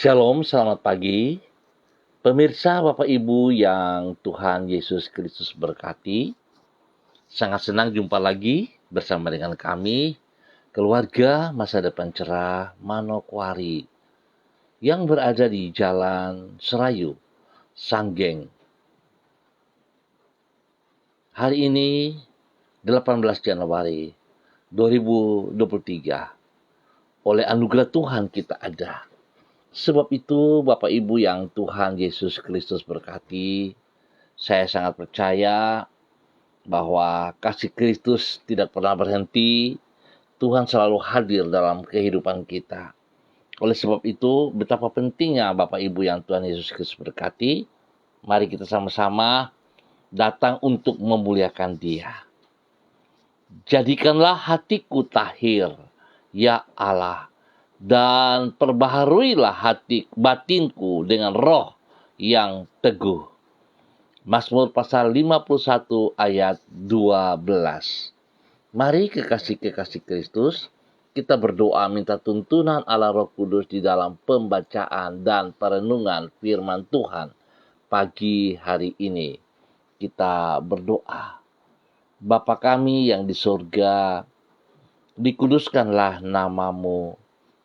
Shalom, selamat pagi. Pemirsa, Bapak Ibu yang Tuhan Yesus Kristus berkati. Sangat senang jumpa lagi bersama dengan kami, keluarga Masa Depan Cerah Manokwari, yang berada di Jalan Serayu, Sanggeng. Hari ini, 18 Januari 2023, oleh anugerah Tuhan kita ada. Sebab itu, Bapak Ibu yang Tuhan Yesus Kristus berkati, saya sangat percaya bahwa kasih Kristus tidak pernah berhenti. Tuhan selalu hadir dalam kehidupan kita. Oleh sebab itu, betapa pentingnya Bapak Ibu yang Tuhan Yesus Kristus berkati, mari kita sama-sama datang untuk memuliakan Dia. Jadikanlah hatiku tahir, ya Allah, dan perbaharuilah hati batinku dengan roh yang teguh. Mazmur pasal 51 ayat 12. Mari kekasih-kekasih Kristus, kita berdoa minta tuntunan Allah Roh Kudus di dalam pembacaan dan perenungan firman Tuhan pagi hari ini. Kita berdoa. Bapa kami yang di surga, dikuduskanlah namamu.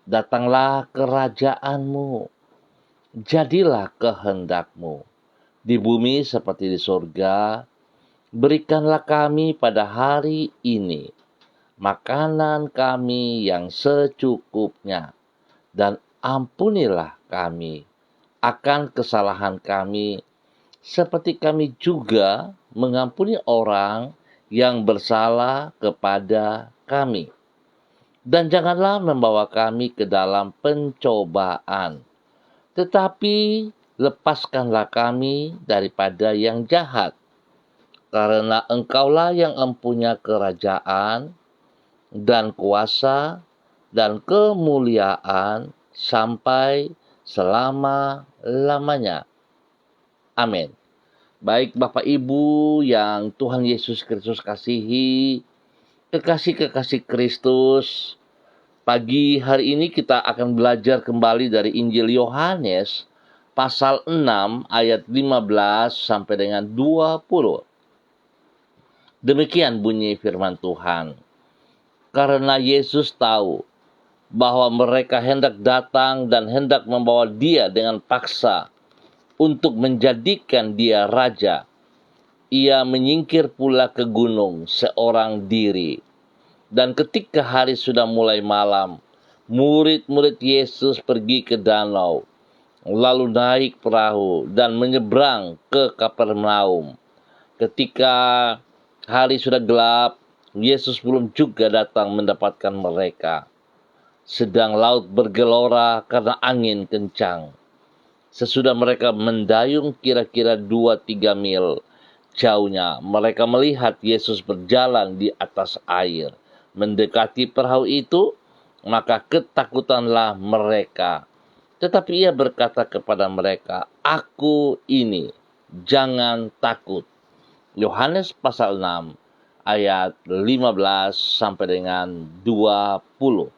Datanglah kerajaan-Mu, jadilah kehendak-Mu, di bumi seperti di surga. Berikanlah kami pada hari ini makanan kami yang secukupnya, dan ampunilah kami akan kesalahan kami, seperti kami juga mengampuni orang yang bersalah kepada kami. Dan janganlah membawa kami ke dalam pencobaan, tetapi lepaskanlah kami daripada yang jahat. Karena Engkaulah yang empunya kerajaan dan kuasa dan kemuliaan sampai selama-lamanya. Amin. Baik Bapak Ibu yang Tuhan Yesus Kristus kasihi, kekasih-kekasih Kristus, pagi hari ini kita akan belajar kembali dari Injil Yohanes pasal 6 ayat 15 sampai dengan 20. Demikian bunyi firman Tuhan. Karena Yesus tahu bahwa mereka hendak datang dan hendak membawa Dia dengan paksa untuk menjadikan Dia raja, Ia menyingkir pula ke gunung seorang diri. Dan ketika hari sudah mulai malam, murid-murid Yesus pergi ke danau, lalu naik perahu dan menyeberang ke Kapernaum. Ketika hari sudah gelap, Yesus belum juga datang mendapatkan mereka. Sedang laut bergelora karena angin kencang. Sesudah mereka mendayung kira-kira 2-3 mil jauhnya, mereka melihat Yesus berjalan di atas air. Mendekati perahu itu, maka ketakutanlah mereka. Tetapi Ia berkata kepada mereka, "Aku ini, jangan takut." Yohanes pasal 6 ayat 15 sampai dengan 20.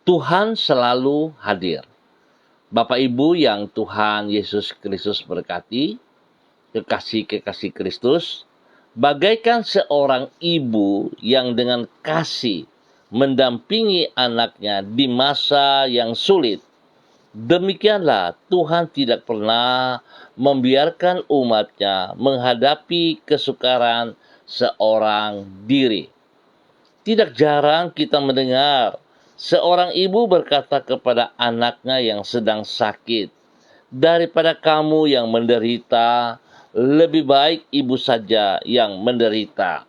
Tuhan selalu hadir. Bapak Ibu yang Tuhan Yesus Kristus berkati, kekasih-kekasih Kristus, bagaikan seorang ibu yang dengan kasih mendampingi anaknya di masa yang sulit, demikianlah Tuhan tidak pernah membiarkan umatnya menghadapi kesukaran seorang diri. Tidak jarang kita mendengar seorang ibu berkata kepada anaknya yang sedang sakit, "Daripada kamu yang menderita, lebih baik ibu saja yang menderita."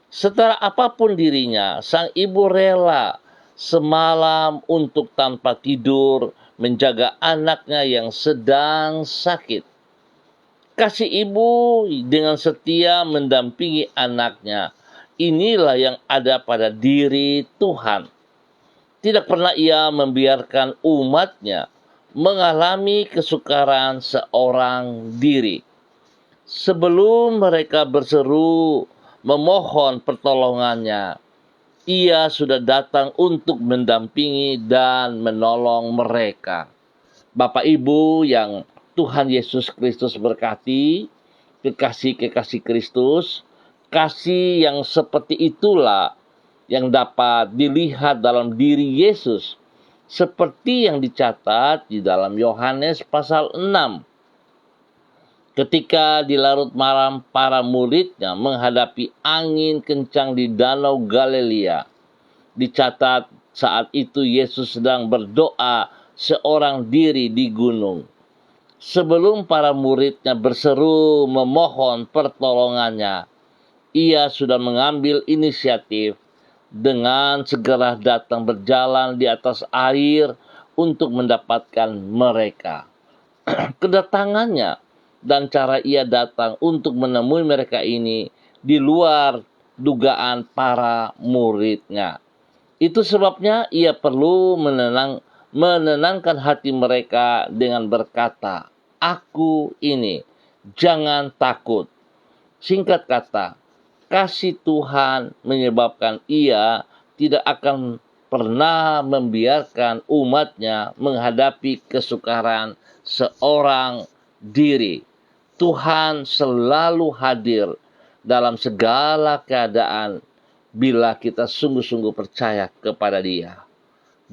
Setara apapun dirinya, sang ibu rela semalam untuk tanpa tidur menjaga anaknya yang sedang sakit. Kasih ibu dengan setia mendampingi anaknya, inilah yang ada pada diri Tuhan. Tidak pernah Ia membiarkan umatnya mengalami kesukaran seorang diri. Sebelum mereka berseru memohon pertolongannya, Ia sudah datang untuk mendampingi dan menolong mereka. Bapak Ibu yang Tuhan Yesus Kristus berkati, kekasih-kekasih Kristus, kasih yang seperti itulah yang dapat dilihat dalam diri Yesus, seperti yang dicatat di dalam Yohanes pasal 6. Ketika di larut malam para muridnya menghadapi angin kencang di Danau Galilea, dicatat saat itu Yesus sedang berdoa seorang diri di gunung. Sebelum para muridnya berseru memohon pertolongannya, ia sudah mengambil inisiatif dengan segera datang berjalan di atas air untuk mendapatkan mereka. Kedatangannya dan cara ia datang untuk menemui mereka ini di luar dugaan para muridnya. Itu sebabnya ia perlu menenangkan hati mereka dengan berkata, "Aku ini, jangan takut." Singkat kata, kasih Tuhan menyebabkan ia tidak akan pernah membiarkan umatnya menghadapi kesukaran seorang diri. Tuhan selalu hadir dalam segala keadaan bila kita sungguh-sungguh percaya kepada Dia.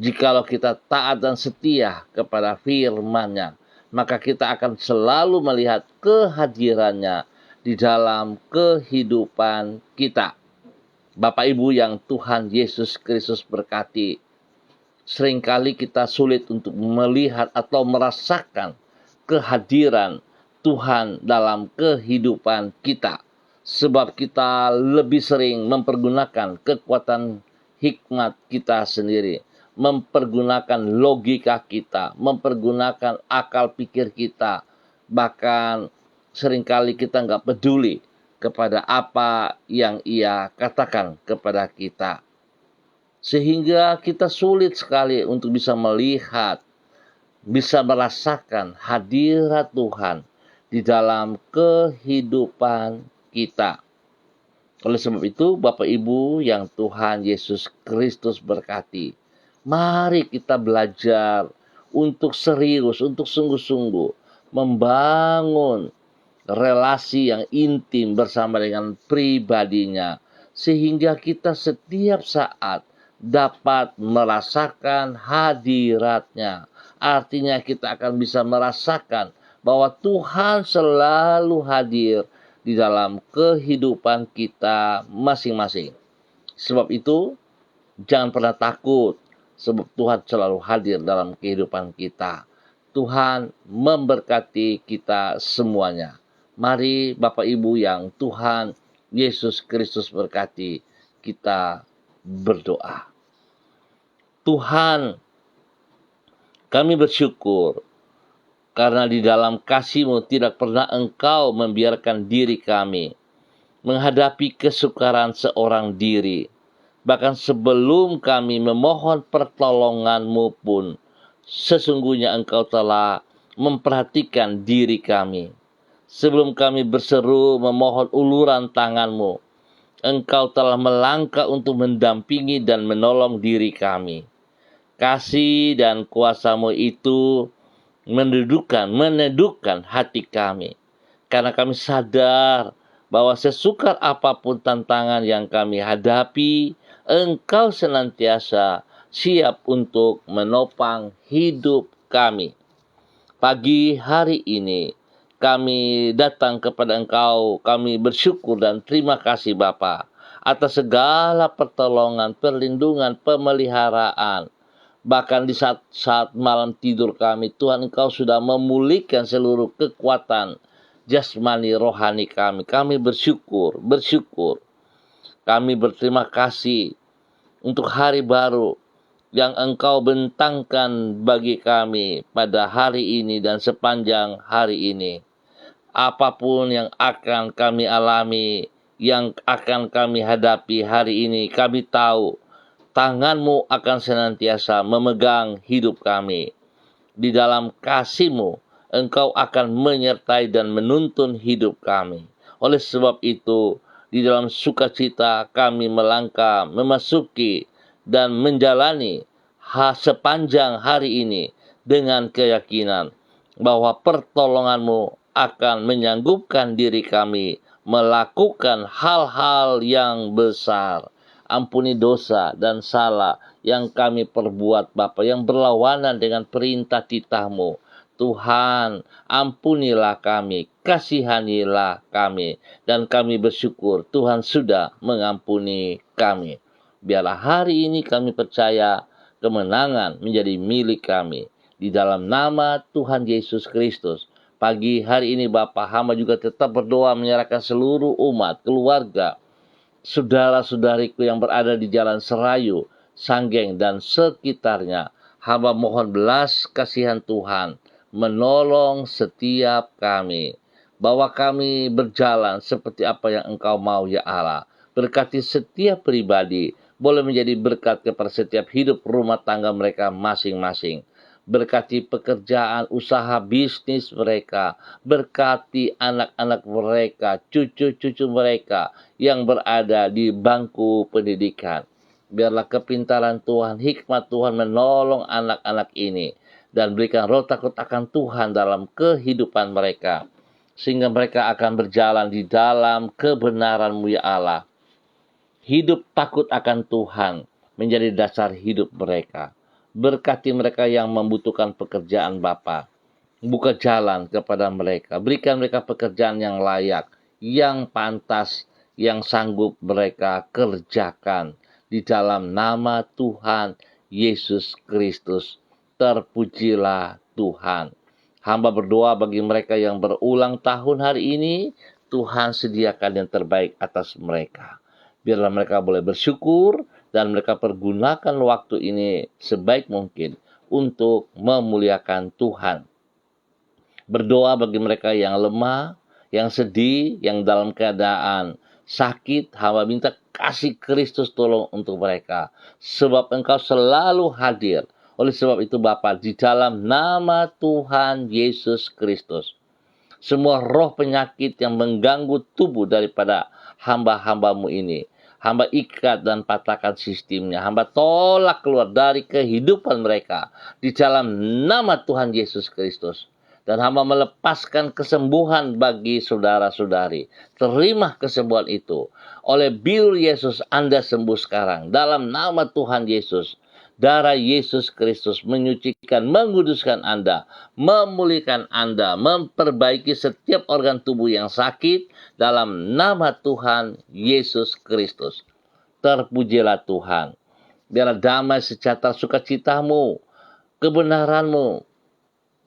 Jikalau kita taat dan setia kepada firman-Nya, maka kita akan selalu melihat kehadirannya di dalam kehidupan kita. Bapak Ibu yang Tuhan Yesus Kristus berkati, seringkali kita sulit untuk melihat atau merasakan kehadiran Tuhan dalam kehidupan kita. Sebab kita lebih sering mempergunakan kekuatan hikmat kita sendiri, mempergunakan logika kita, mempergunakan akal pikir kita. Bahkan seringkali kita nggak peduli kepada apa yang ia katakan kepada kita. Sehingga kita sulit sekali untuk bisa melihat, bisa merasakan hadirat Tuhan di dalam kehidupan kita. Oleh sebab itu, Bapak Ibu yang Tuhan Yesus Kristus berkati, mari kita belajar untuk serius, untuk sungguh-sungguh membangun relasi yang intim bersama dengan pribadinya, sehingga kita setiap saat dapat merasakan hadiratnya. Artinya kita akan bisa merasakan bahwa Tuhan selalu hadir di dalam kehidupan kita masing-masing. Sebab itu, jangan pernah takut, sebab Tuhan selalu hadir dalam kehidupan kita. Tuhan memberkati kita semuanya. Mari Bapak Ibu yang Tuhan Yesus Kristus berkati, kita berdoa. Tuhan, kami bersyukur karena di dalam kasih-Mu tidak pernah Engkau membiarkan diri kami menghadapi kesukaran seorang diri. Bahkan sebelum kami memohon pertolongan-Mu pun, sesungguhnya Engkau telah memperhatikan diri kami. Sebelum kami berseru memohon uluran tangan-Mu, Engkau telah melangkah untuk mendampingi dan menolong diri kami. Kasih dan kuasa-Mu itu menedukkan hati kami. Karena kami sadar bahwa sesukar apapun tantangan yang kami hadapi, Engkau senantiasa siap untuk menopang hidup kami. Pagi hari ini, kami datang kepada Engkau, kami bersyukur dan terima kasih Bapa atas segala pertolongan, perlindungan, pemeliharaan. Bahkan di saat malam tidur kami, Tuhan Engkau sudah memulihkan seluruh kekuatan jasmani rohani kami. Kami bersyukur. Kami berterima kasih untuk hari baru yang Engkau bentangkan bagi kami pada hari ini dan sepanjang hari ini. Apapun yang akan kami alami, yang akan kami hadapi hari ini, kami tahu tangan-Mu akan senantiasa memegang hidup kami. Di dalam kasih-Mu, Engkau akan menyertai dan menuntun hidup kami. Oleh sebab itu, Di dalam sukacita kami melangkah, memasuki, dan menjalani sepanjang hari ini dengan keyakinan bahwa pertolongan-Mu akan menyanggupkan diri kami melakukan hal-hal yang besar. Ampuni dosa dan salah yang kami perbuat, Bapa, yang berlawanan dengan perintah titah-Mu. Tuhan, ampunilah kami, kasihanilah kami, dan kami bersyukur Tuhan sudah mengampuni kami. Biarlah hari ini kami percaya kemenangan menjadi milik kami. Di dalam nama Tuhan Yesus Kristus. Pagi hari ini Bapa, hamba juga tetap berdoa menyerahkan seluruh umat, keluarga, saudara-saudariku yang berada di Jalan Serayu, Sanggeng, dan sekitarnya. Hamba mohon belas kasihan Tuhan menolong setiap kami. Bawa kami berjalan seperti apa yang Engkau mau, ya Allah. Berkati setiap pribadi, boleh menjadi berkat kepada setiap hidup rumah tangga mereka masing-masing. Berkati pekerjaan, usaha, bisnis mereka. Berkati anak-anak mereka, cucu-cucu mereka yang berada di bangku pendidikan. Biarlah kepintaran Tuhan, hikmat Tuhan menolong anak-anak ini. Dan berikan roh takut akan Tuhan dalam kehidupan mereka. Sehingga mereka akan berjalan di dalam kebenaran-Mu, ya Allah. Hidup takut akan Tuhan menjadi dasar hidup mereka. Berkati mereka yang membutuhkan pekerjaan Bapa. Buka jalan kepada mereka. Berikan mereka pekerjaan yang layak, yang pantas, yang sanggup mereka kerjakan. Di dalam nama Tuhan Yesus Kristus. Terpujilah Tuhan. Hamba berdoa bagi mereka yang berulang tahun hari ini. Tuhan sediakan yang terbaik atas mereka. Biarlah mereka boleh bersyukur dan mereka pergunakan waktu ini sebaik mungkin untuk memuliakan Tuhan. Berdoa bagi mereka yang lemah, yang sedih, yang dalam keadaan sakit. Hamba minta kasih Kristus tolong untuk mereka. Sebab Engkau selalu hadir. Oleh sebab itu Bapa, di dalam nama Tuhan Yesus Kristus, semua roh penyakit yang mengganggu tubuh daripada hamba-hamba-Mu ini, hamba ikat dan patahkan sistemnya. Hamba tolak keluar dari kehidupan mereka di dalam nama Tuhan Yesus Kristus. Dan hamba melepaskan kesembuhan bagi saudara-saudari. Terima kesembuhan itu. Oleh bir Yesus Anda sembuh sekarang. Dalam nama Tuhan Yesus. Darah Yesus Kristus menyucikan, menguduskan Anda, memulihkan Anda, memperbaiki setiap organ tubuh yang sakit dalam nama Tuhan Yesus Kristus. Terpujilah Tuhan. Biarlah damai, sejahtera, sukacita-Mu, kebenaran-Mu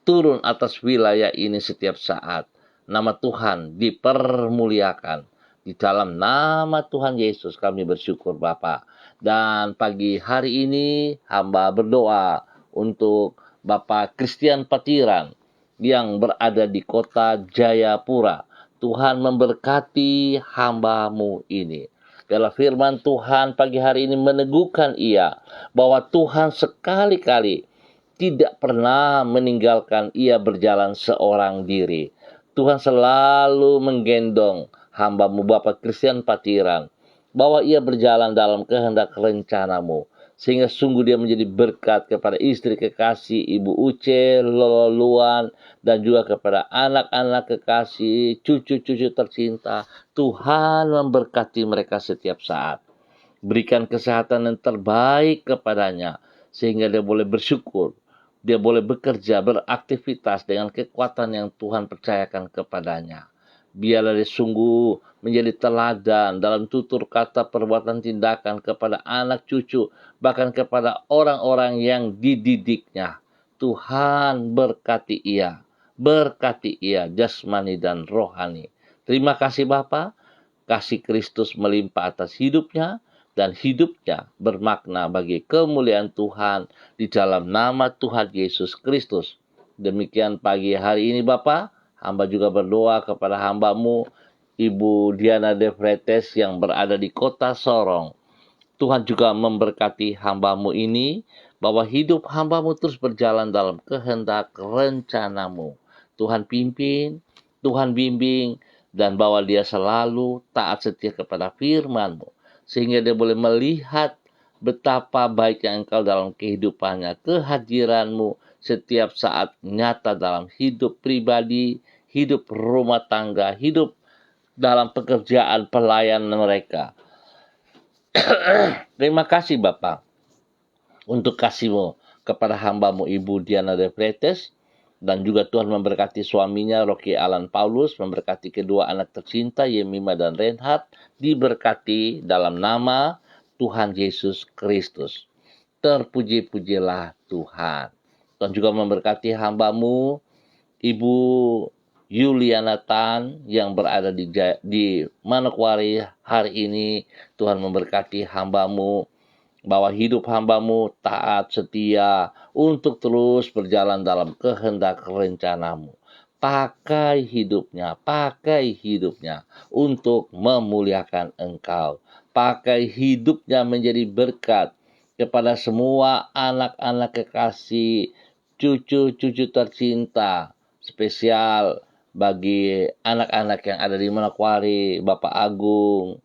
turun atas wilayah ini setiap saat. Nama Tuhan dipermuliakan. Di dalam nama Tuhan Yesus kami bersyukur Bapa. Dan pagi hari ini hamba berdoa untuk Bapak Christian Patiran yang berada di kota Jayapura. Tuhan memberkati hamba-Mu ini. Biarlah firman Tuhan pagi hari ini meneguhkan ia bahwa Tuhan sekali-kali tidak pernah meninggalkan ia berjalan seorang diri. Tuhan selalu menggendong hamba-Mu Bapak Christian Patiran, bahwa ia berjalan dalam kehendak rencana-Mu, sehingga sungguh dia menjadi berkat kepada istri kekasih Ibu Uce, Loluan, dan juga kepada anak-anak kekasih, cucu-cucu tercinta. Tuhan memberkati mereka setiap saat. Berikan kesehatan yang terbaik kepadanya, sehingga dia boleh bersyukur. Dia boleh bekerja, beraktivitas dengan kekuatan yang Tuhan percayakan kepadanya. Biarlah dia sungguh menjadi teladan dalam tutur kata, perbuatan, tindakan kepada anak cucu, bahkan kepada orang-orang yang dididiknya. Tuhan berkati ia jasmani dan rohani. Terima kasih Bapa, kasih Kristus melimpah atas hidupnya, dan hidupnya bermakna bagi kemuliaan Tuhan di dalam nama Tuhan Yesus Kristus. Demikian pagi hari ini Bapa, hamba juga berdoa kepada hamba-Mu Ibu Diana De Fretes yang berada di kota Sorong. Tuhan juga memberkati hamba-Mu ini, bahwa hidup hamba-Mu terus berjalan dalam kehendak rencana-Mu. Tuhan pimpin, Tuhan bimbing, dan bahwa dia selalu taat setia kepada firman-Mu, sehingga dia boleh melihat betapa baiknya Engkau dalam kehidupannya. Kehadiran-Mu setiap saat nyata dalam hidup pribadi, hidup rumah tangga, hidup dalam pekerjaan pelayan mereka. Terima kasih Bapa untuk kasih-Mu kepada hamba-Mu Ibu Diana De Freitas, dan juga Tuhan memberkati suaminya Rocky Alan Paulus, memberkati kedua anak tercinta Yemima dan Reinhard, diberkati dalam nama Tuhan Yesus Kristus. Terpuji-pujilah Tuhan. Tuhan juga memberkati hamba-Mu Ibu Yuliana Tan yang berada di Manokwari hari ini. Tuhan memberkati hamba-Mu, bahwa hidup hamba-Mu taat setia untuk terus berjalan dalam kehendak rencana-Mu. Pakai hidupnya untuk memuliakan Engkau. Pakai hidupnya menjadi berkat kepada semua anak-anak kekasih, cucu-cucu tercinta, spesial bagi anak-anak yang ada di Manokwari, Bapak Agung,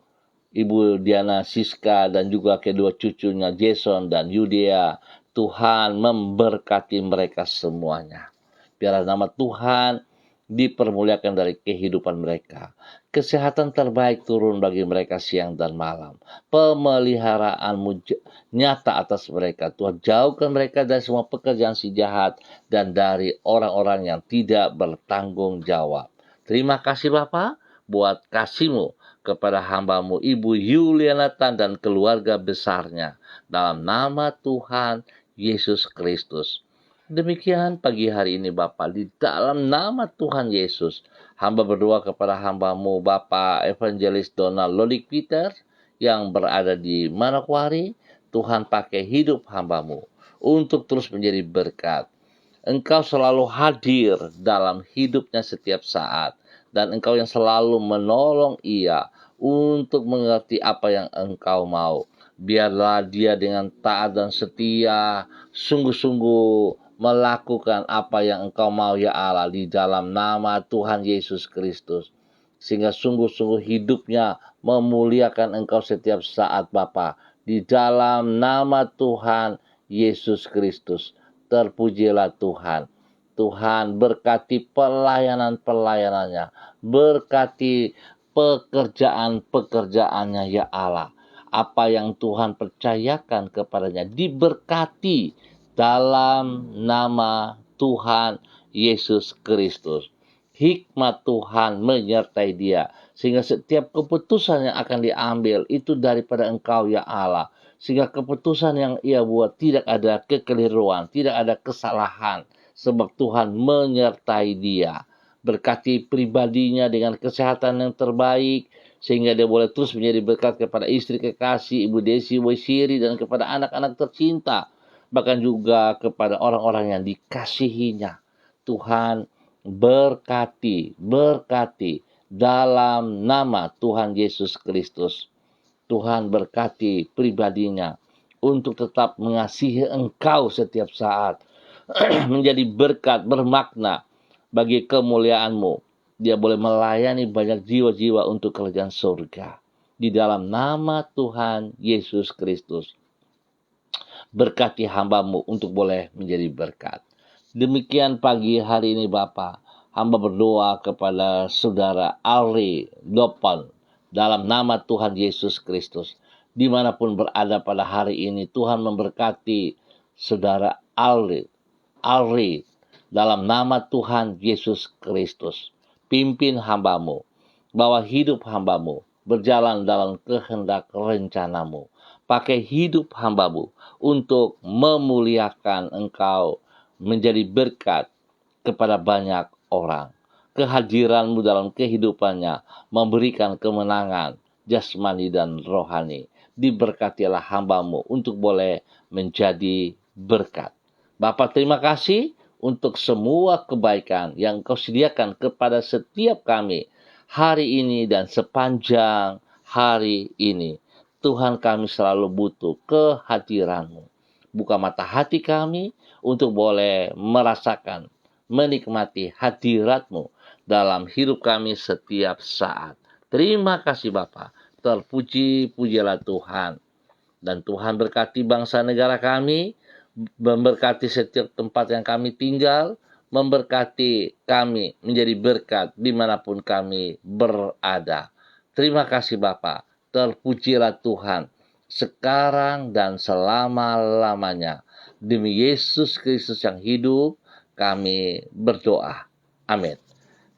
Ibu Diana Siska, dan juga kedua cucunya Jason dan Yudea. Tuhan memberkati mereka semuanya. Biarlah nama Tuhan dipermuliakan dari kehidupan mereka. Kesehatan terbaik turun bagi mereka siang dan malam. Pemeliharaan-Mu nyata atas mereka. Tuhan, jauhkan mereka dari semua pekerjaan si jahat dan dari orang-orang yang tidak bertanggung jawab. Terima kasih Bapa buat kasih-Mu kepada hamba-Mu Ibu Yuliana Tan dan keluarga besarnya. Dalam nama Tuhan Yesus Kristus. Demikian pagi hari ini Bapa, di dalam nama Tuhan Yesus, hamba berdoa kepada hamba-Mu Bapak Evangelis Donald Lodik Peter yang berada di Manokwari. Tuhan, pakai hidup hamba-Mu untuk terus menjadi berkat. Engkau selalu hadir dalam hidupnya setiap saat, dan Engkau yang selalu menolong ia untuk mengerti apa yang Engkau mau. Biarlah dia dengan taat dan setia sungguh-sungguh melakukan apa yang Engkau mau ya Allah, di dalam nama Tuhan Yesus Kristus. Sehingga sungguh-sungguh hidupnya memuliakan Engkau setiap saat Bapa, di dalam nama Tuhan Yesus Kristus. Terpujilah Tuhan. Tuhan berkati pelayanan-pelayanannya, berkati pekerjaan-pekerjaannya ya Allah. Apa yang Tuhan percayakan kepadanya diberkati dalam nama Tuhan Yesus Kristus. Hikmat Tuhan menyertai dia, sehingga setiap keputusan yang akan diambil itu daripada Engkau ya Allah. Sehingga keputusan yang ia buat tidak ada kekeliruan, tidak ada kesalahan, sebab Tuhan menyertai dia. Berkati pribadinya dengan kesehatan yang terbaik, sehingga dia boleh terus menjadi berkat kepada istri kekasih Ibu Desi Waisiri dan kepada anak-anak tercinta, bahkan juga kepada orang-orang yang dikasihinya. Tuhan berkati dalam nama Tuhan Yesus Kristus. Tuhan berkati pribadinya untuk tetap mengasihi Engkau setiap saat, menjadi berkat bermakna bagi kemuliaan-Mu. Dia boleh melayani banyak jiwa-jiwa untuk kerajaan surga. Di dalam nama Tuhan Yesus Kristus. Berkati hamba-Mu untuk boleh menjadi berkat. Demikian pagi hari ini Bapa, hamba berdoa kepada saudara Alri Dopan dalam nama Tuhan Yesus Kristus. Dimanapun berada pada hari ini, Tuhan memberkati saudara Alri dalam nama Tuhan Yesus Kristus. Pimpin hamba-Mu, bahwa hidup hamba-Mu berjalan dalam kehendak rencana-Mu. Pakai hidup hamba-Mu untuk memuliakan Engkau, menjadi berkat kepada banyak orang. Kehadiran-Mu dalam kehidupannya memberikan kemenangan jasmani dan rohani. Diberkatilah hamba-Mu untuk boleh menjadi berkat. Bapa, terima kasih untuk semua kebaikan yang Kau sediakan kepada setiap kami hari ini dan sepanjang hari ini. Tuhan, kami selalu butuh kehadiran-Mu. Buka mata hati kami untuk boleh merasakan, menikmati hadirat-Mu dalam hidup kami setiap saat. Terima kasih Bapa. Terpuji-pujilah Tuhan. Dan Tuhan berkati bangsa negara kami, memberkati setiap tempat yang kami tinggal, memberkati kami menjadi berkat dimanapun kami berada. Terima kasih Bapa. Terpujilah Tuhan sekarang dan selama-lamanya. Demi Yesus Kristus yang hidup, kami berdoa. Amin.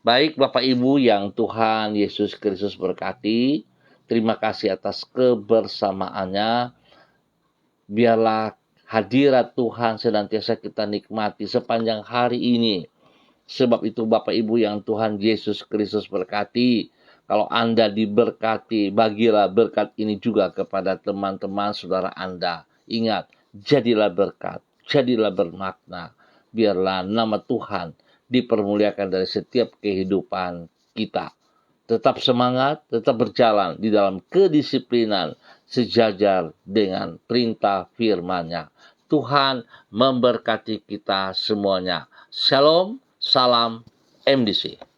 Baik Bapak Ibu yang Tuhan Yesus Kristus berkati, terima kasih atas kebersamaannya. Biarlah hadirat Tuhan senantiasa kita nikmati sepanjang hari ini. Sebab itu Bapak Ibu yang Tuhan Yesus Kristus berkati, kalau Anda diberkati, bagilah berkat ini juga kepada teman-teman saudara Anda. Ingat, jadilah berkat, jadilah bermakna. Biarlah nama Tuhan dipermuliakan dari setiap kehidupan kita. Tetap semangat, tetap berjalan di dalam kedisiplinan sejajar dengan perintah firman-Nya. Tuhan memberkati kita semuanya. Shalom, salam MDC.